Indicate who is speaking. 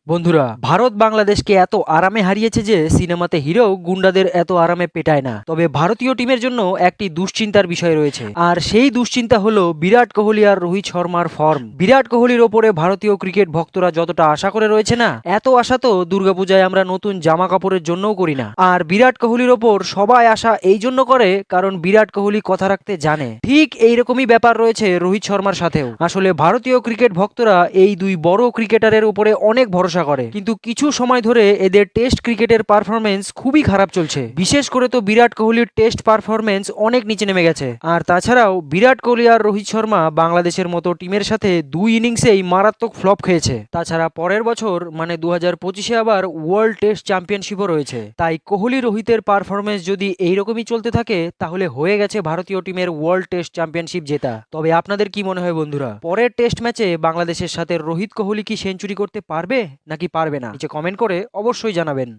Speaker 1: বন্ধুরা, ভারত বাংলাদেশকে এত আরামে হারিয়েছে যে সিনেমাতে হিরো গুন্ডাদের এত আরামে পেটায় না। তবে ভারতীয় টিমের জন্য একটি দুশ্চিন্তার বিষয় রয়েছে, আর সেই দুশ্চিন্তা হলো বিরাট কোহলি আর রোহিত শর্মার ফর্ম। বিরাট কোহলির ওপরে ভারতীয় ক্রিকেট ভক্তরা যতটা আশা করে রয়েছে না, এত আশা তো দুর্গাপূজায় আমরা নতুন জামা কাপড়ের জন্যও করি না। আর বিরাট কোহলির ওপর সবাই আশা এই জন্য করে কারণ বিরাট কোহলি কথা রাখতে জানে। ঠিক এইরকমই ব্যাপার রয়েছে রোহিত শর্মার সাথেও। আসলে ভারতীয় ক্রিকেট ভক্তরা এই দুই বড় ক্রিকেটারের উপরে অনেক ভরসা করে, কিন্তু কিছু সময় ধরে এদের টেস্ট ক্রিকেটের পারফরমেন্স খুবই খারাপ চলছে। বিশেষ করে তো বিরাট কোহলির টেস্ট পারফরমেন্স অনেক নিচে নেমে গেছে। আর তাছাড়াও বিরাট কোহলি আর রোহিত শর্মা বাংলাদেশের মতো টিমের সাথে দুই ইনিংসেই মারাত্মক ফ্লপ খেয়েছে। তাছাড়া পরের বছর মানে 2025-এ আবার ওয়ার্ল্ড টেস্ট চ্যাম্পিয়নশিপও রয়েছে। তাই কোহলি রোহিতের পারফরমেন্স যদি এইরকমই চলতে থাকে তাহলে হয়ে গেছে ভারতীয় টিমের ওয়ার্ল্ড টেস্ট চ্যাম্পিয়নশিপ জেতা। তবে আপনাদের কি মনে হয় বন্ধুরা, পরের টেস্ট ম্যাচে বাংলাদেশের সাথে রোহিত কোহলি কি সেঞ্চুরি করতে পারবে নাকি পারবে না? নিচে কমেন্ট করে অবশ্যই জানাবেন।